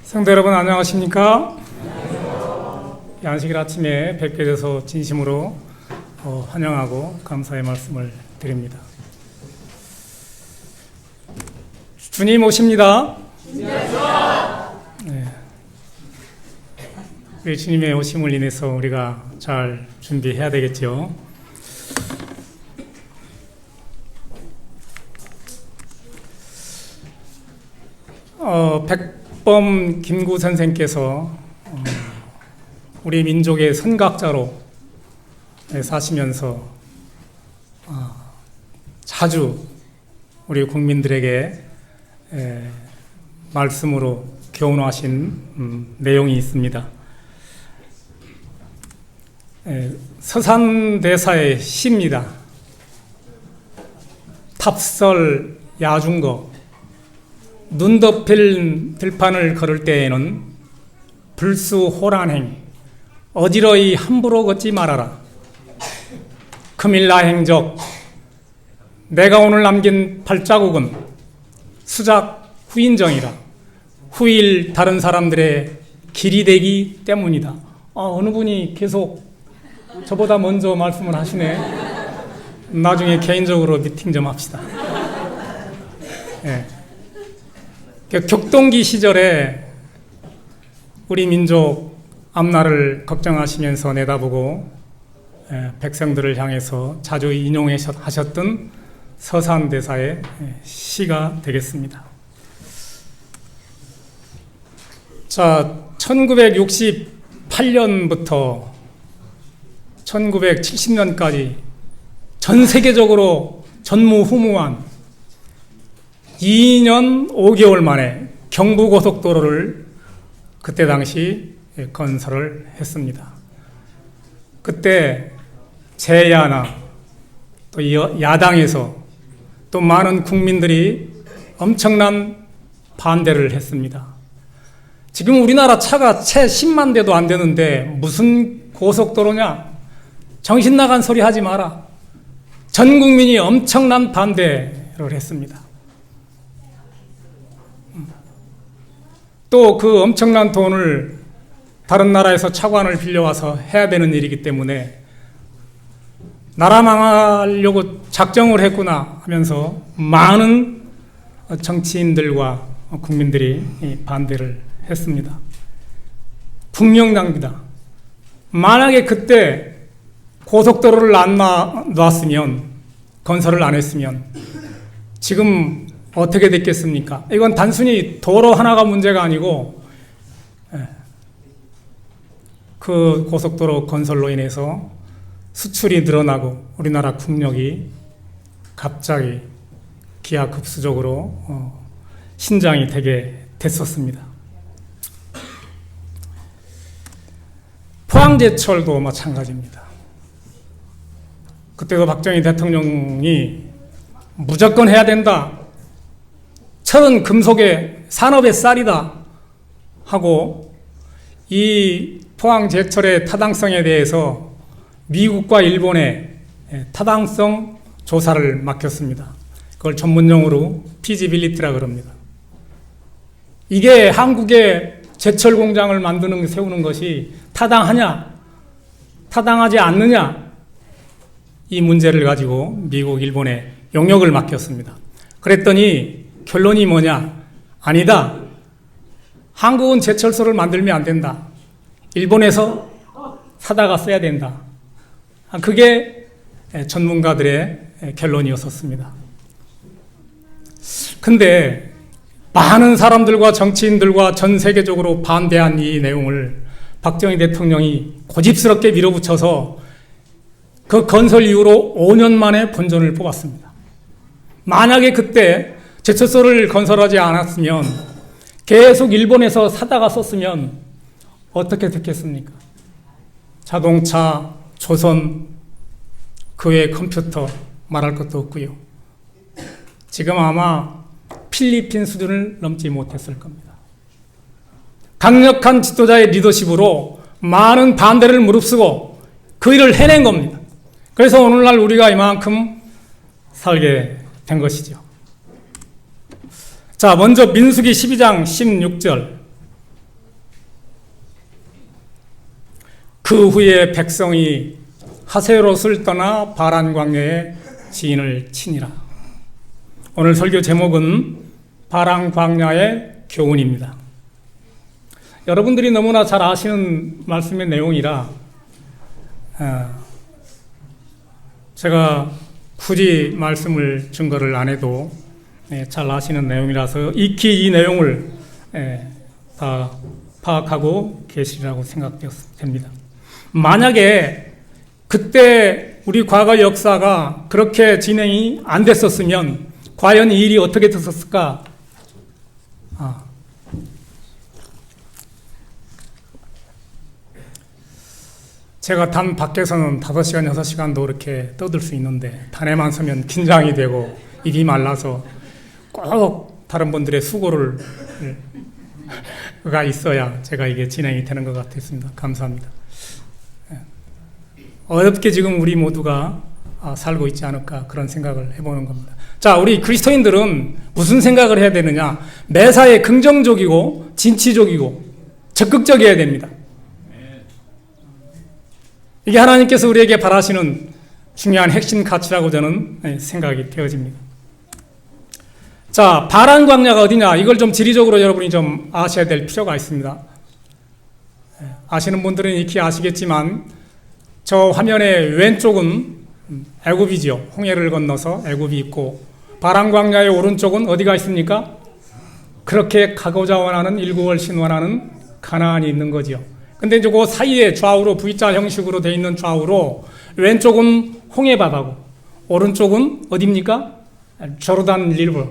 성도 여러분 안녕하십니까? 안식일 아침에 뵙게 돼서 진심으로 환영하고 감사의 말씀을 드립니다. 주님 오십니다. 네. 우리 주님의 오심을 인해서 우리가 잘 준비해야 되겠죠. 백범 김구 선생께서 우리 민족의 선각자로 사시면서 자주 우리 국민들에게 말씀으로 교훈하신 내용이 있습니다. 서산대사의 시입니다. 탑설 야중거 눈 덮인 들판을 걸을 때에는 불수호란행 어지러이 함부로 걷지 말아라. 금일나 행적 내가 오늘 남긴 발자국은 수작 후인정이라. 후일 다른 사람들의 길이 되기 때문이다. 어느 분이 계속 저보다 먼저 말씀을 하시네. 나중에 개인적으로 미팅 좀 합시다. 네. 격동기 시절에 우리 민족 앞날을 걱정하시면서 내다보고 백성들을 향해서 자주 인용하셨던 서산대사의 시가 되겠습니다. 자, 1968년부터 1970년까지 전 세계적으로 전무후무한 2년 5개월 만에 경부고속도로를 그때 당시 건설을 했습니다. 그때 제야나 또 야당에서 또 많은 국민들이 엄청난 반대를 했습니다. 지금 우리나라 차가 채 10만 대도 안 되는데 무슨 고속도로냐? 정신 나간 소리 하지 마라. 전 국민이 엄청난 반대를 했습니다. 또 그 엄청난 돈을 다른 나라에서 차관을 빌려와서 해야 되는 일이기 때문에 나라 망하려고 작정을 했구나 하면서 많은 정치인들과 국민들이 반대를 했습니다. 국명낭비다. 만약에 그때 고속도로를 안 놨으면, 건설을 안 했으면 지금 어떻게 됐겠습니까? 이건 단순히 도로 하나가 문제가 아니고 그 고속도로 건설로 인해서 수출이 늘어나고 우리나라 국력이 갑자기 기하급수적으로 신장이 되게 됐었습니다. 포항제철도 마찬가지입니다. 그때도 박정희 대통령이 무조건 해야 된다. 철은 금속의 산업의 쌀이다 하고 이 포항제철의 타당성에 대해서 미국과 일본에 타당성 조사를 맡겼습니다. 그걸 전문용어로 피지빌리티라 그럽니다. 이게 한국의 제철 공장을 세우는 것이 타당하냐, 타당하지 않느냐, 이 문제를 가지고 미국, 일본에 용역을 맡겼습니다. 그랬더니 결론이 뭐냐? 아니다. 한국은 제철소를 만들면 안 된다. 일본에서 사다가 써야 된다. 그게 전문가들의 결론이었었습니다. 근데 많은 사람들과 정치인들과 전 세계적으로 반대한 이 내용을 박정희 대통령이 고집스럽게 밀어붙여서 그 건설 이후로 5년 만에 본전을 뽑았습니다. 만약에 그때 제철소를 건설하지 않았으면, 계속 일본에서 사다가 썼으면 어떻게 됐겠습니까? 자동차, 조선, 그 외 컴퓨터 말할 것도 없고요. 지금 아마 필리핀 수준을 넘지 못했을 겁니다. 강력한 지도자의 리더십으로 많은 반대를 무릅쓰고 그 일을 해낸 겁니다. 그래서 오늘날 우리가 이만큼 살게 된 것이죠. 자, 먼저 민수기 12장 16절. 그 후에 백성이 하세롯을 떠나 바란 광야에 진을 치니라. 오늘 설교 제목은 바란 광야의 교훈입니다. 여러분들이 너무나 잘 아시는 말씀의 내용이라 제가 굳이 말씀을 증거를 안 해도 잘 아시는 내용이라서 익히 이 내용을 다 파악하고 계시리라고 생각됩니다. 만약에 그때 우리 과거 역사가 그렇게 진행이 안 됐었으면 과연 이 일이 어떻게 됐었을까? 제가 단 밖에서는 5시간, 6시간도 이렇게 떠들 수 있는데 단에만 서면 긴장이 되고 입이 말라서 꼭 다른 분들의 수고를 가 있어야 제가 이게 진행이 되는 것 같았습니다. 감사합니다. 어렵게 지금 우리 모두가 살고 있지 않을까 그런 생각을 해보는 겁니다. 자, 우리 그리스도인들은 무슨 생각을 해야 되느냐? 매사에 긍정적이고 진취적이고 적극적이어야 됩니다. 이게 하나님께서 우리에게 바라시는 중요한 핵심 가치라고 저는 생각이 되어집니다. 자, 바란 광야가 어디냐? 이걸 좀 지리적으로 여러분이 좀 아셔야 될 필요가 있습니다. 아시는 분들은 익히 아시겠지만 저 화면의 왼쪽은 애굽이죠. 홍해를 건너서 애굽이 있고 바란 광야의 오른쪽은 어디가 있습니까? 그렇게 가고자 원하는 일구월신 원하는 가나안이 있는 거죠. 근데 이제 그 사이에 좌우로 V자 형식으로 되어 있는 좌우로 왼쪽은 홍해바다고 오른쪽은 어디입니까? 조르단 리버,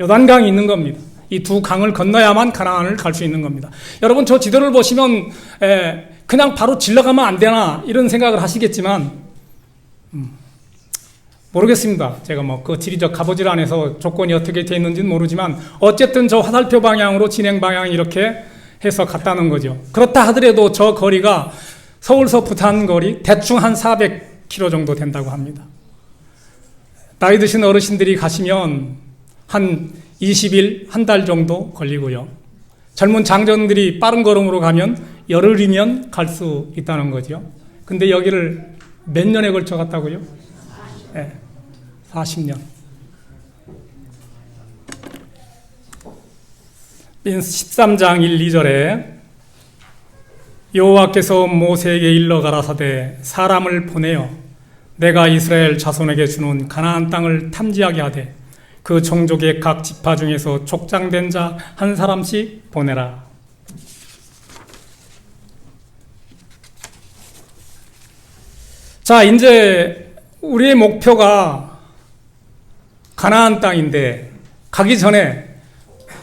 요단강이 있는 겁니다. 이 두 강을 건너야만 가나안을 갈 수 있는 겁니다. 여러분 저 지도를 보시면 그냥 바로 질러가면 안 되나 이런 생각을 하시겠지만 모르겠습니다. 제가 뭐 그 지리적 가보질 않아서 조건이 어떻게 되어 있는지는 모르지만 어쨌든 저 화살표 방향으로 진행 방향이 이렇게 해서 갔다는 거죠. 그렇다 하더라도 저 거리가 서울서 부산 거리 대충 한 400km 정도 된다고 합니다. 나이 드신 어르신들이 가시면 한 20일, 한 달 정도 걸리고요. 젊은 장정들이 빠른 걸음으로 가면 열흘이면 갈 수 있다는 거죠. 근데 여기를 몇 년에 걸쳐 갔다고요? 40년. 13장 1, 2절에 여호와께서 모세에게 일러 가라사대 사람을 보내어 내가 이스라엘 자손에게 주는 가나안 땅을 탐지하게 하되 그 종족의 각 지파 중에서 족장된 자 한 사람씩 보내라. 자, 이제 우리의 목표가 가나안 땅인데 가기 전에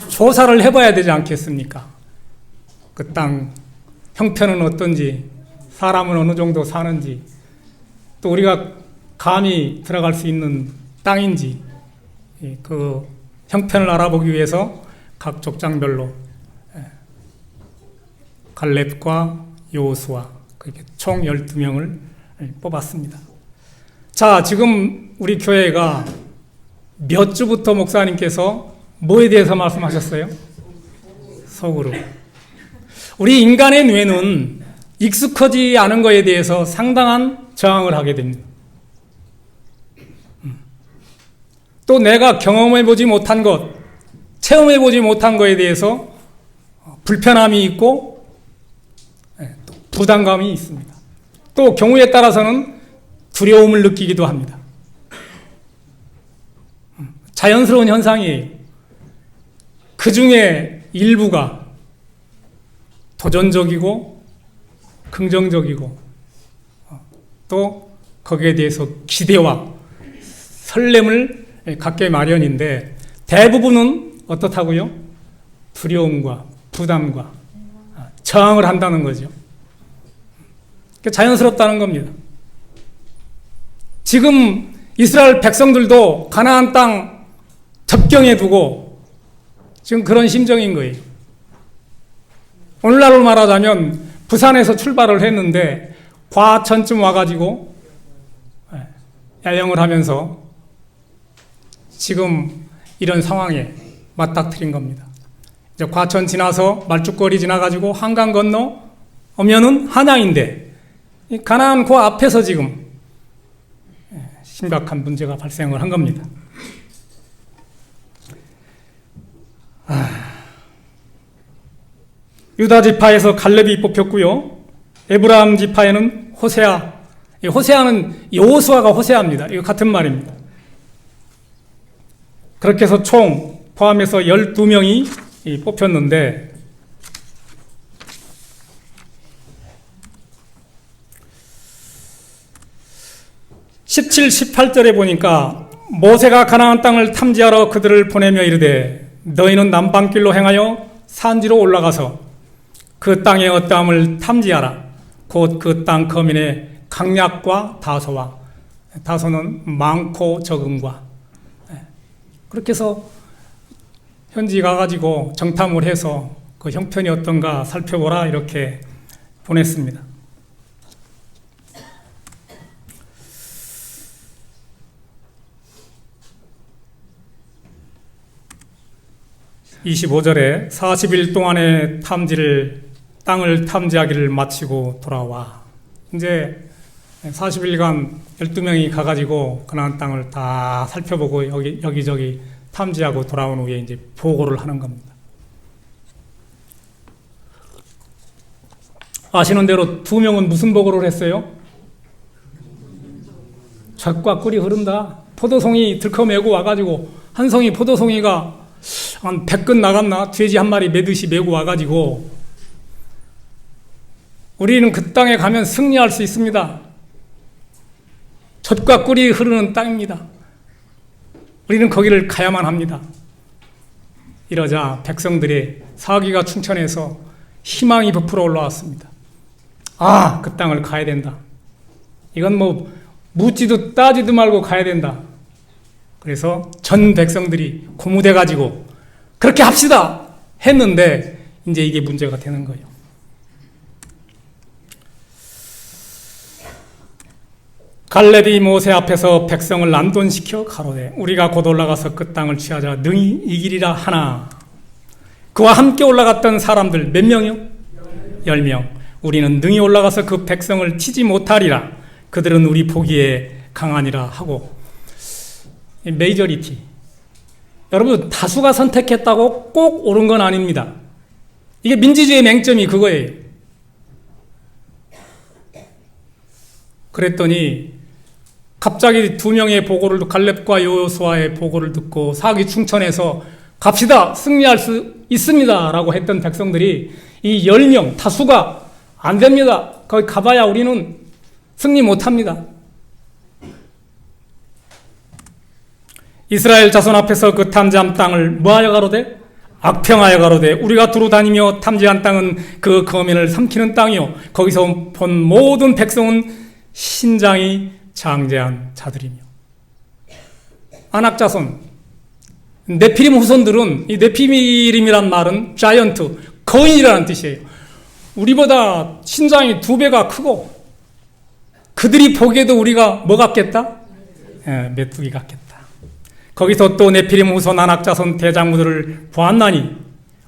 조사를 해봐야 되지 않겠습니까? 그 땅 형편은 어떤지, 사람은 어느 정도 사는지, 또 우리가 감히 들어갈 수 있는 땅인지 그 형편을 알아보기 위해서 각 족장별로 갈렙과 여호수아 그렇게 총 12명을 뽑았습니다. 자, 지금 우리 교회가 몇 주부터 목사님께서 뭐에 대해서 말씀하셨어요? 속으로. 우리 인간의 뇌는 익숙하지 않은 것에 대해서 상당한 저항을 하게 됩니다. 또 내가 경험해보지 못한 것, 체험해보지 못한 것에 대해서 불편함이 있고 또 부담감이 있습니다. 또 경우에 따라서는 두려움을 느끼기도 합니다. 자연스러운 현상이에요. 그 중에 일부가 도전적이고 긍정적이고 또 거기에 대해서 기대와 설렘을 갖게 마련인데 대부분은 어떻다고요? 두려움과 부담과 저항을 한다는 거죠. 자연스럽다는 겁니다. 지금 이스라엘 백성들도 가나안 땅 접경에 두고 지금 그런 심정인 거예요. 오늘날로 말하자면 부산에서 출발을 했는데 과천쯤 와가지고 야영을 하면서 지금 이런 상황에 맞닥뜨린 겁니다. 이제 과천 지나서 말죽거리 지나가지고 한강 건너 오면은 한양인데 이 가나안 그 앞에서 지금 심각한 문제가 발생을 한 겁니다. 유다 지파에서 갈렙이 뽑혔고요. 에브라임 지파에는 호세아. 이 호세아는 여호수아가 호세아입니다. 이거 같은 말입니다. 그렇게 해서 총 포함해서 12명이 뽑혔는데 17, 18절에 보니까 모세가 가나안 땅을 탐지하러 그들을 보내며 이르되 너희는 남방길로 행하여 산지로 올라가서 그 땅의 어떠함을 탐지하라. 곧 그 땅 거민의 강약과 다소와, 다소는 많고 적음과, 그렇게 해서 현지 가가지고 정탐을 해서 그 형편이 어떤가 살펴보라 이렇게 보냈습니다. 25절에 40일 동안의 땅을 탐지하기를 마치고 돌아와. 이제 40일간 12명이 가가지고 가나안 땅을 다 살펴보고 여기저기 탐지하고 돌아온 후에 이제 보고를 하는 겁니다. 아시는 대로 2명은 무슨 보고를 했어요? 젖과 꿀이 흐른다. 포도송이 들커매고 와가지고 한 송이 포도송이가 한 100근 나갔나? 돼지 한 마리 매듯이 메고 와가지고 우리는 그 땅에 가면 승리할 수 있습니다. 젖과 꿀이 흐르는 땅입니다. 우리는 거기를 가야만 합니다. 이러자 백성들의 사기가 충천해서 희망이 부풀어 올라왔습니다. 아, 그 땅을 가야 된다. 이건 뭐 묻지도 따지도 말고 가야 된다. 그래서 전 백성들이 고무돼 가지고 그렇게 합시다 했는데 이제 이게 문제가 되는 거예요. 갈렙이 모세 앞에서 백성을 난돈시켜 가로되 우리가 곧 올라가서 그 땅을 취하자 능히 이기리라 하나. 그와 함께 올라갔던 사람들 몇 명이요? 10명. 우리는 능히 올라가서 그 백성을 치지 못하리라. 그들은 우리 보기에 강하니라 하고. 메이저리티. 여러분, 다수가 선택했다고 꼭 옳은 건 아닙니다. 이게 민주주의의 맹점이 그거예요. 그랬더니 갑자기 2명의 보고를, 갈렙과 여호수아의 보고를 듣고 사기 충천해서 갑시다, 승리할 수 있습니다 라고 했던 백성들이 이 10명, 다수가 안 됩니다. 거기 가봐야 우리는 승리 못합니다. 이스라엘 자손 앞에서 그 탐지한 땅을 뭐하여 가로되? 악평하여 가로되 우리가 두루 다니며 탐지한 땅은 그 거민을 삼키는 땅이요 거기서 본 모든 백성은 신장이 장대한 자들이며. 아낙 자손, 네피림 후손들은, 이 네피림이란 말은 자이언트, 거인이라는 뜻이에요. 우리보다 신장이 2배가 크고 그들이 보기에도 우리가 뭐 같겠다? 메뚜기 같겠다. 거기서 또 네피림 후손 아낙 자손 대장부들을 보았나니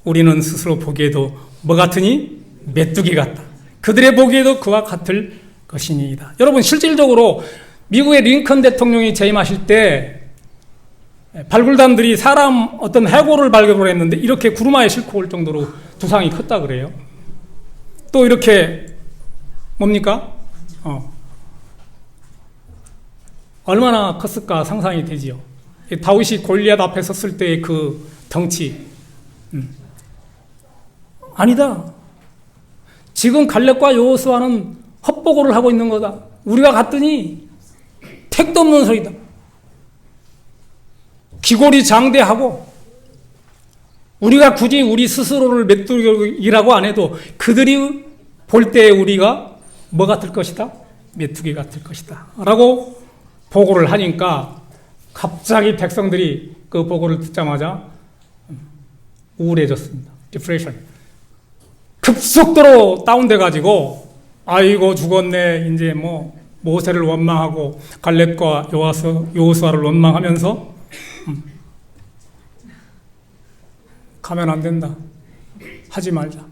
우리는 스스로 보기에도 뭐 같으니? 메뚜기 같다. 그들의 보기에도 그와 같을 것이니이다. 여러분, 실질적으로 미국의 링컨 대통령이 재임하실 때 발굴단들이 사람 어떤 해골을 발견을 했는데 이렇게 구루마에 싣고 올 정도로 두상이 컸다 그래요. 또 이렇게 뭡니까? 얼마나 컸을까 상상이 되지요. 다윗이 골리앗 앞에 섰을 때의 그 덩치. 아니다. 지금 갈렙과 여호수아는 헛보고를 하고 있는 거다. 우리가 갔더니 택도 없는 소리다. 기골이 장대하고 우리가 굳이 우리 스스로를 메뚜기라고 안 해도 그들이 볼 때 우리가 뭐 같을 것이다? 메뚜기 같을 것이다 라고 보고를 하니까 갑자기 백성들이 그 보고를 듣자마자 우울해졌습니다. 디프레션. 급속도로 다운돼가지고 아이고 죽었네. 이제 뭐 모세를 원망하고 갈렙과 여호수아를 원망하면서 가면 안 된다. 하지 말자.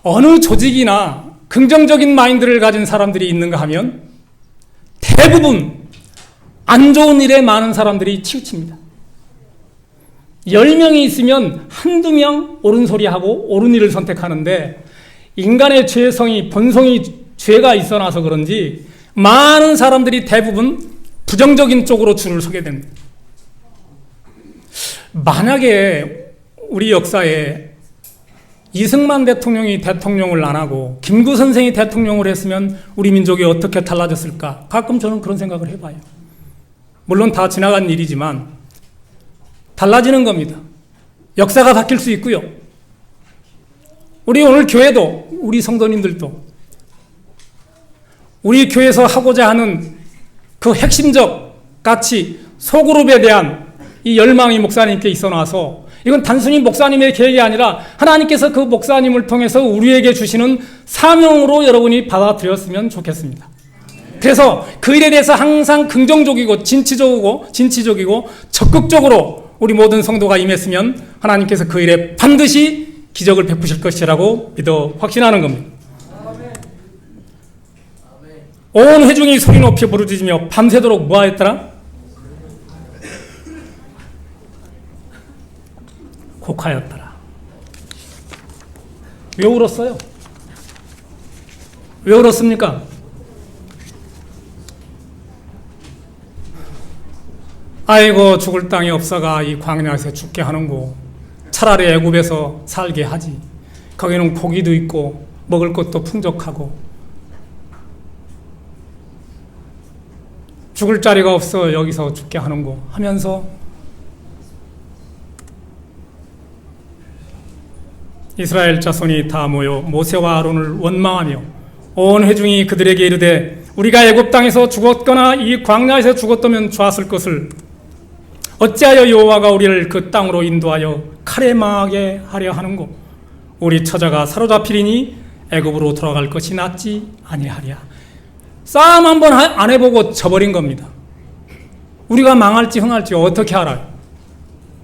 어느 조직이나 긍정적인 마인드를 가진 사람들이 있는가 하면 대부분 안 좋은 일에 많은 사람들이 치우칩니다. 10명이 있으면 한두 명 옳은 소리하고 옳은 일을 선택하는데 인간의 죄성이 본성이 죄가 있어나서 그런지 많은 사람들이 대부분 부정적인 쪽으로 줄을 서게 됩니다. 만약에 우리 역사에 이승만 대통령이 대통령을 안 하고 김구 선생이 대통령을 했으면 우리 민족이 어떻게 달라졌을까? 가끔 저는 그런 생각을 해봐요. 물론 다 지나간 일이지만 달라지는 겁니다. 역사가 바뀔 수 있고요. 우리 오늘 교회도 우리 성도님들도 우리 교회에서 하고자 하는 그 핵심적 가치 소그룹에 대한 이 열망이 목사님께 있어 놔서 이건 단순히 목사님의 계획이 아니라 하나님께서 그 목사님을 통해서 우리에게 주시는 사명으로 여러분이 받아들였으면 좋겠습니다. 그래서 그 일에 대해서 항상 긍정적이고 진취적이고 적극적으로 우리 모든 성도가 임했으면 하나님께서 그 일에 반드시 기적을 베푸실 것이라고 믿어 확신하는 겁니다. 온 회중이 소리 높이 부르짖으며 밤새도록 뭐하였더라? 곡하였더라. 왜 울었어요? 왜 울었습니까? 아이고 죽을 땅이 없어가 이 광야에서 죽게 하는고 차라리 애굽에서 살게 하지. 거기는 고기도 있고 먹을 것도 풍족하고 죽을 자리가 없어 여기서 죽게 하는고 하면서 이스라엘 자손이 다 모여 모세와 아론을 원망하며 온 회중이 그들에게 이르되 우리가 애굽 땅에서 죽었거나 이 광야에서 죽었다면 좋았을 것을 어찌하여 여호와가 우리를 그 땅으로 인도하여 칼에 망하게 하려 하는고 우리 처자가 사로잡히리니 애굽으로 돌아갈 것이 낫지 아니하랴. 싸움 한번 안 해보고 져버린 겁니다. 우리가 망할지 흥할지 어떻게 알아요?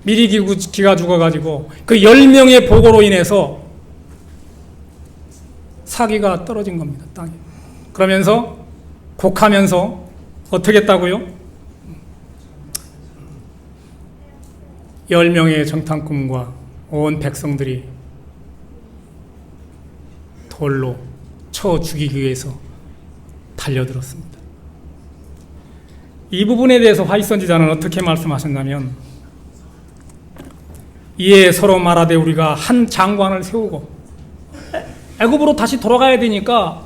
미리 기가 죽어가지고 그 10명의 보고로 인해서 사기가 떨어진 겁니다. 땅에. 그러면서 곡하면서 어떻게 했다고요? 10명의 정탐꾼과 온 백성들이 돌로 쳐 죽이기 위해서 달려들었습니다. 이 부분에 대해서 화이선지자는 어떻게 말씀하셨냐면 이에 서로 말하되 우리가 한 장관을 세우고 애굽으로 다시 돌아가야 되니까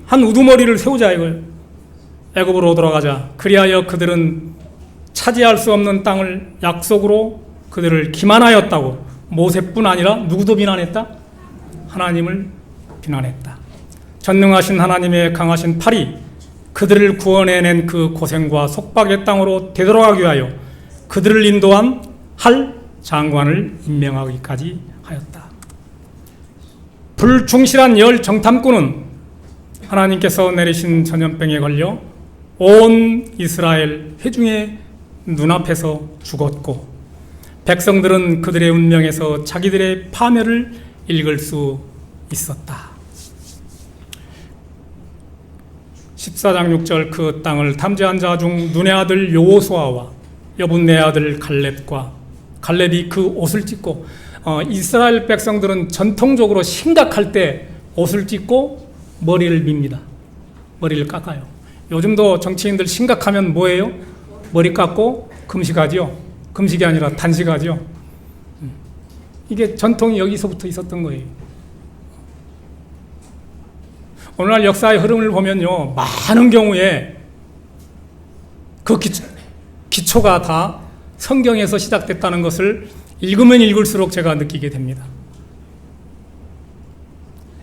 한 우두머리를 세우자 이거예요. 애굽으로 돌아가자. 그리하여 그들은 차지할 수 없는 땅을 약속으로 그들을 기만하였다고. 모세뿐 아니라 누구도 비난했다? 하나님을 비난했다. 전능하신 하나님의 강하신 팔이 그들을 구원해낸 그 고생과 속박의 땅으로 되돌아가기 위하여 그들을 인도한 할 장관을 임명하기까지 하였다. 불충실한 열 정탐꾼은 하나님께서 내리신 전염병에 걸려 온 이스라엘 회중의 눈앞에서 죽었고 백성들은 그들의 운명에서 자기들의 파멸을 읽을 수 있었다. 14장 6절 그 땅을 탐지한 자 중 눈의 아들 여호수아와 여분네 아들 갈렙이 그 옷을 찢고 이스라엘 백성들은 전통적으로 심각할 때 옷을 찢고 머리를 밉니다. 머리를 깎아요. 요즘도 정치인들 심각하면 뭐예요? 머리 깎고 금식하죠. 금식이 아니라 단식하죠. 이게 전통이 여기서부터 있었던 거예요. 오늘날 역사의 흐름을 보면요, 많은 경우에 그 기초가 다 성경에서 시작됐다는 것을 읽으면 읽을수록 제가 느끼게 됩니다.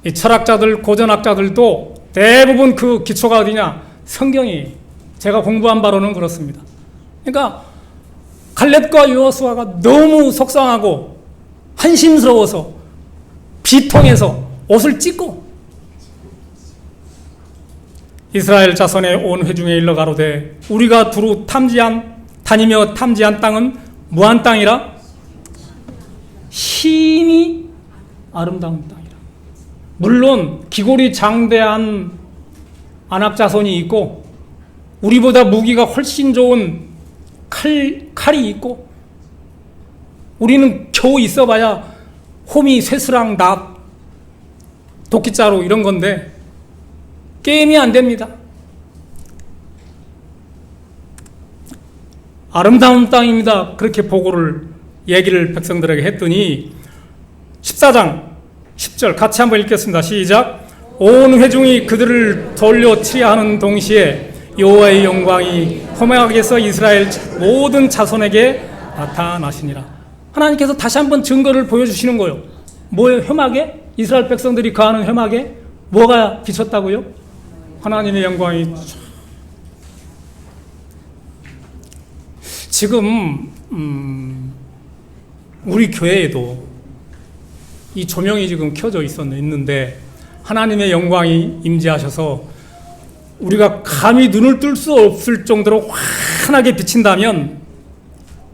이 철학자들, 고전학자들도 대부분 그 기초가 어디냐? 성경이. 제가 공부한 바로는 그렇습니다. 그러니까 갈렙과 여호수아가 너무 속상하고 한심스러워서 비통해서 옷을 찢고 이스라엘 자손의 온 회중에 일러 가로되 우리가 두루 다니며 탐지한 땅은 무한 땅이라 힘이 아름다운 땅이라. 물론 기골이 장대한 안악자손이 있고 우리보다 무기가 훨씬 좋은 칼이 있고 우리는 겨우 있어봐야 호미, 쇠스랑, 납, 도끼자루 이런 건데 게임이 안 됩니다. 아름다운 땅입니다. 그렇게 얘기를 백성들에게 했더니 14장 10절 같이 한번 읽겠습니다. 시작. 온 회중이 그들을 돌려 치하하는 동시에 여호와의 영광이 호메악에서 이스라엘 모든 자손에게 나타나시니라. 하나님께서 다시 한번 증거를 보여주시는 거예요. 뭐예요? 회막에? 이스라엘 백성들이 거하는 회막에 뭐가 비쳤다고요? 하나님의 영광이. 지금 우리 교회에도 이 조명이 지금 켜져 있는데 하나님의 영광이 임재하셔서 우리가 감히 눈을 뜰 수 없을 정도로 환하게 비친다면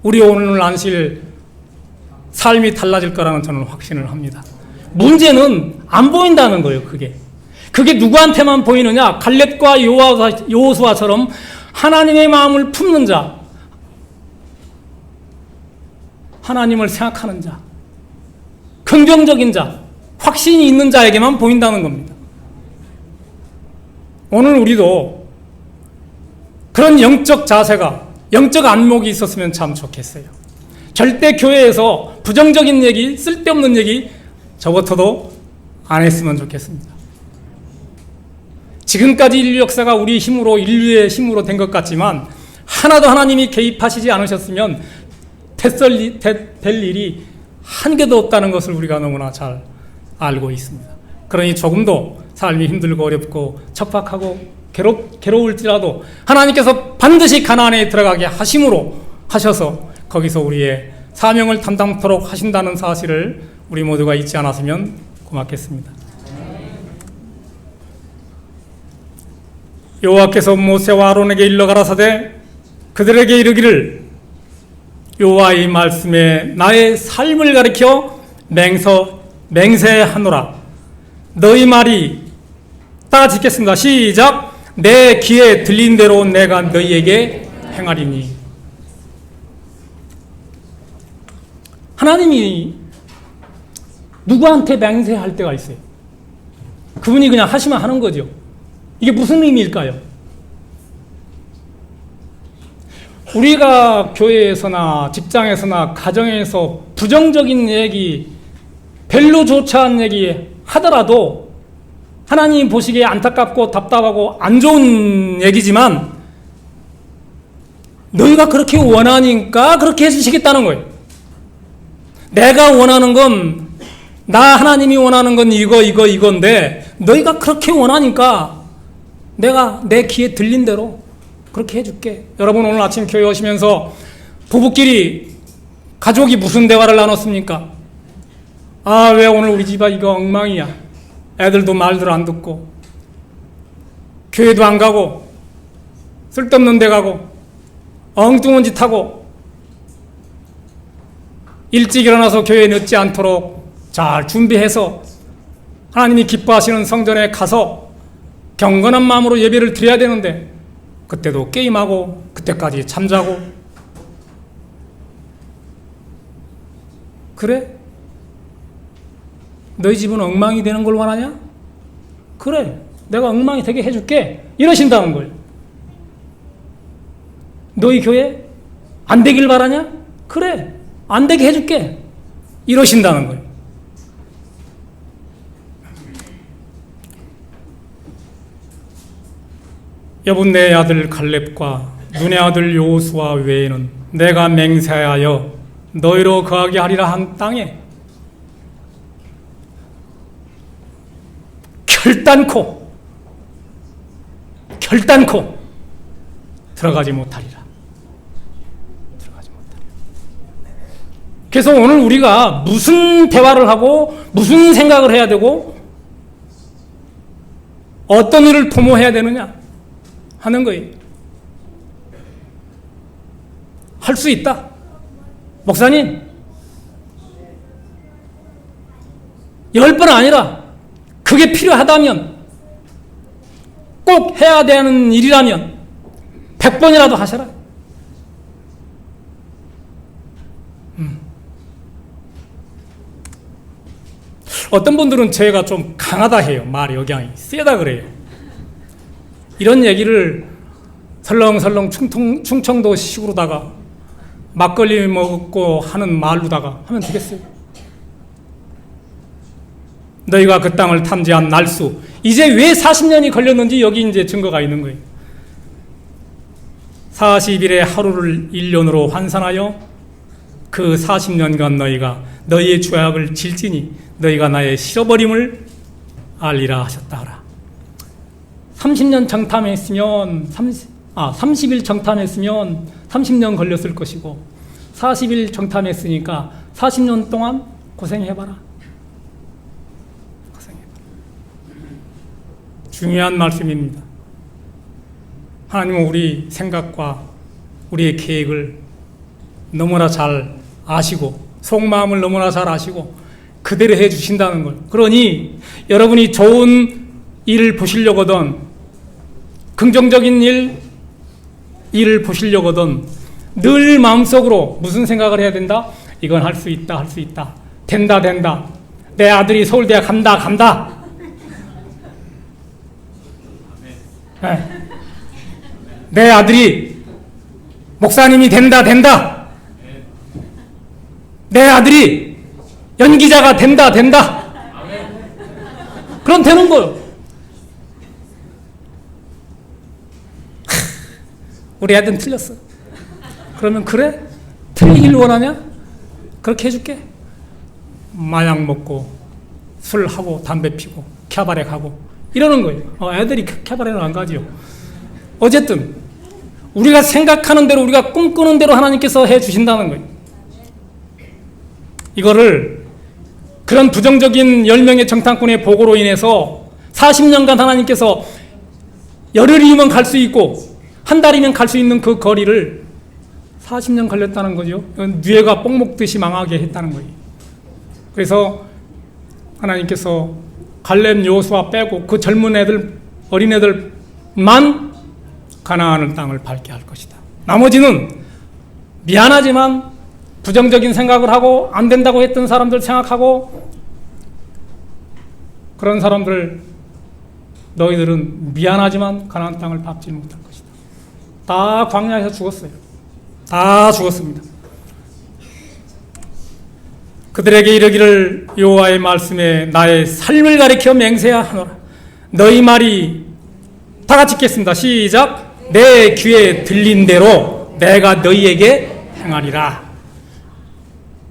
우리 오늘 안실 삶이 달라질 거라는 저는 확신을 합니다. 문제는 안 보인다는 거예요. 그게 누구한테만 보이느냐? 갈렙과 여호수아처럼 하나님의 마음을 품는 자, 하나님을 생각하는 자, 긍정적인 자, 확신이 있는 자에게만 보인다는 겁니다. 오늘 우리도 그런 영적 자세가, 영적 안목이 있었으면 참 좋겠어요. 절대 교회에서 부정적인 얘기, 쓸데없는 얘기 저부터도 안 했으면 좋겠습니다. 지금까지 인류 역사가 우리 힘으로, 인류의 힘으로 된 것 같지만 하나도 하나님이 개입하시지 않으셨으면 될 일이 한 개도 없다는 것을 우리가 너무나 잘 알고 있습니다. 그러니 조금도 삶이 힘들고 어렵고 척박하고 괴로울지라도 하나님께서 반드시 가나안에 들어가게 하셔서 거기서 우리의 사명을 담당토록 하신다는 사실을 우리 모두가 잊지 않았으면 고맙겠습니다. 여호와께서 모세와 아론에게 일러 가라사대 그들에게 이르기를 여호와의 말씀에 나의 삶을 가리켜 맹세하노라. 너희 말이 따라 짓겠습니다. 시작. 내 귀에 들린 대로 내가 너희에게 행하리니. 하나님이 누구한테 맹세할 때가 있어요. 그분이 그냥 하시면 하는 거죠. 이게 무슨 의미일까요? 우리가 교회에서나 직장에서나 가정에서 부정적인 얘기, 별로 좋지 않은 얘기 하더라도 하나님 보시기에 안타깝고 답답하고 안 좋은 얘기지만 너희가 그렇게 원하니까 그렇게 해주시겠다는 거예요. 내가 원하는 건, 나 하나님이 원하는 건 이건데 너희가 그렇게 원하니까 내가 내 귀에 들린 대로 그렇게 해줄게. 여러분 오늘 아침 교회 오시면서 부부끼리 가족이 무슨 대화를 나눴습니까? 아, 왜 오늘 우리 집안 이거 엉망이야. 애들도 말들 안 듣고 교회도 안 가고 쓸데없는 데 가고 엉뚱한 짓 하고 일찍 일어나서 교회에 늦지 않도록 잘 준비해서 하나님이 기뻐하시는 성전에 가서 경건한 마음으로 예배를 드려야 되는데 그때도 게임하고 그때까지 잠자고. 그래? 너희 집은 엉망이 되는 걸 원하냐? 그래, 내가 엉망이 되게 해줄게. 이러신다는 거예요. 너희 교회 안 되길 바라냐? 그래, 안 되게 해줄게. 이러신다는 거예요. 여분네 아들 갈렙과 눈의 아들 여호수아 외에는 내가 맹세하여 너희로 거하게 하리라 한 땅에 결단코 들어가지 못하리라. 그래서 오늘 우리가 무슨 대화를 하고 무슨 생각을 해야 되고 어떤 일을 도모해야 되느냐 하는 거예요. 할 수 있다. 목사님, 10번 아니라 그게 필요하다면, 꼭 해야 되는 일이라면 100번이라도 하셔라. 어떤 분들은 제가 좀 강하다 해요. 말 역량이 세다 그래요. 이런 얘기를 설렁설렁 충청도 식으로다가 막걸리 먹고 하는 말로다가 하면 되겠어요? 너희가 그 땅을 탐지한 날수, 이제 왜 40년이 걸렸는지 여기 이제 증거가 있는 거예요. 40일의 하루를 1년으로 환산하여 그 40년간 너희가 너희의 죄악을 질지니 너희가 나의 실어버림을 알리라 하셨다 하라. 30년 정탐했으면 30일 정탐했으면 30년 걸렸을 것이고 40일 정탐했으니까 40년 동안 고생해봐라. 중요한 말씀입니다. 하나님은 우리 생각과 우리의 계획을 너무나 잘 아시고 속마음을 너무나 잘 아시고 그대로 해주신다는 걸. 그러니 여러분이 좋은 일을 보시려거든, 긍정적인 일을 보시려거든 늘 마음속으로 무슨 생각을 해야 된다? 이건 할 수 있다, 할 수 있다. 된다, 된다. 내 아들이 서울대학 간다. 네. 내 아들이 목사님이 된다. 내 아들이 연기자가 된다. 그럼 되는 거예요. 우리 애들은 틀렸어. 그러면 그래? 틀리길 원하냐? 그렇게 해줄게. 마약 먹고 술하고 담배 피고 캬바레 가고 이러는 거예요. 애들이 캬바레는 안 가지요. 어쨌든 우리가 생각하는 대로, 우리가 꿈꾸는 대로 하나님께서 해주신다는 거예요. 이거를 그런 부정적인 10명의 정탐꾼의 보고로 인해서 40년간 하나님께서 열흘이면 갈 수 있고 한 달이면 갈 수 있는 그 거리를 40년 걸렸다는 거죠. 뇌가 뽕 먹듯이 망하게 했다는 거예요. 그래서 하나님께서 갈렙 여호수아 빼고 그 젊은 애들, 어린애들만 가나안 땅을 밟게 할 것이다. 나머지는 미안하지만 부정적인 생각을 하고 안 된다고 했던 사람들 생각하고 그런 사람들, 너희들은 미안하지만 가나안 땅을 밟지 못할 것이다. 다 광야에서 죽었어요. 다 죽었습니다. 그들에게 이르기를 여호와의 말씀에 나의 삶을 가리켜 맹세하노라. 너희 말이 다 같이 읽겠습니다. 시작. 내 귀에 들린 대로 내가 너희에게 행하리라.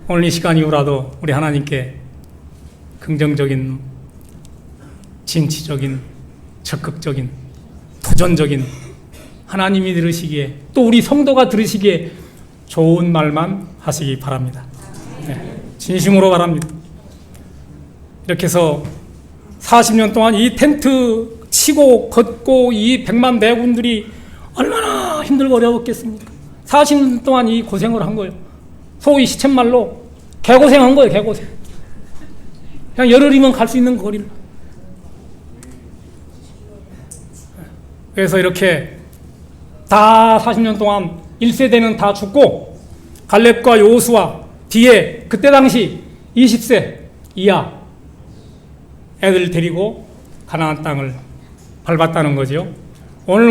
오늘 이 시간 이후라도 우리 하나님께 긍정적인, 진취적인, 적극적인, 도전적인, 하나님이 들으시기에 또 우리 성도가 들으시기에 좋은 말만 하시기 바랍니다. 네, 진심으로 바랍니다. 이렇게 해서 40년 동안 이 텐트 치고 걷고 이 100만 대군들이 얼마나 힘들고 어려웠겠습니까? 40년 동안 이 고생을 한 거예요. 소위 시쳇말로 개고생한 거예요. 개고생. 그냥 열흘이면 갈 수 있는 거리를. 그래서 이렇게 다 40년 동안 1세대는 다 죽고 갈렙과 여호수아 뒤에 그때 당시 20세 이하 애들 데리고 가나안 땅을 밟았다는 거죠. 오늘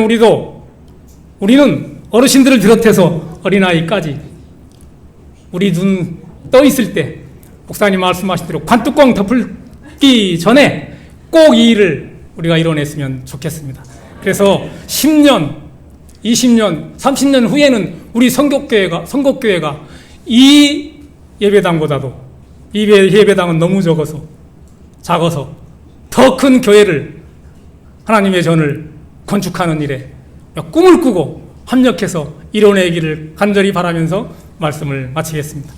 우리는 어르신들을 비롯해서 어린아이까지 우리 눈 떠 있을 때 목사님 말씀하신 대로 관뚜껑 덮기 전에 꼭 이 일을 우리가 이뤄냈으면 좋겠습니다. 그래서 10년, 20년, 30년 후에는 우리 선곡교회가 이 예배당보다도 이 예배당은 너무 작아서 더 큰 교회를 하나님의 전을 건축하는 일에 꿈을 꾸고 협력해서 이뤄내기를 간절히 바라면서 말씀을 마치겠습니다.